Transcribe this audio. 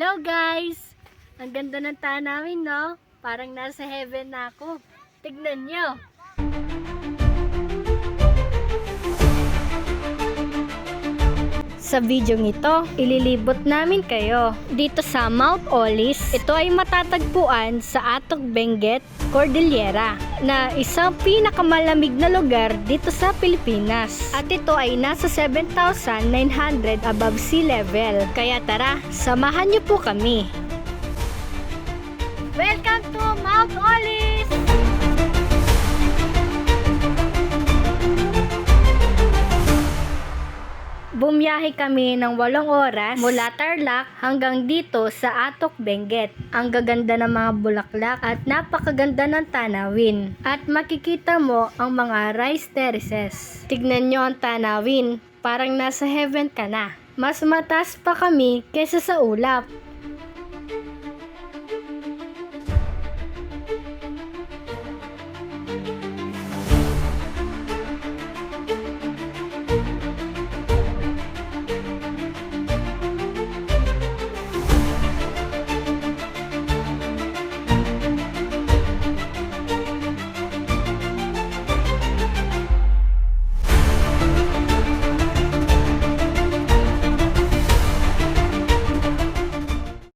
Hello guys! Ang ganda ng tanawin, no? Parang nasa heaven na ako. Tignan nyo! Sa video ito, ililibot namin kayo dito sa Mount Olis. Ito ay matatagpuan sa Atok Benguet, Cordillera, na isang pinakamalamig na lugar dito sa Pilipinas. At ito ay nasa 7,900 above sea level. Kaya tara, samahan niyo po kami. Welcome to Mount Olis! Bumiyahe kami ng 8 oras mula Tarlac hanggang dito sa Atok Benguet. Ang gaganda ng mga bulaklak at napakaganda ng tanawin. At makikita mo ang mga rice terraces. Tignan nyo ang tanawin, parang nasa heaven ka na. Mas mataas pa kami kaysa sa ulap.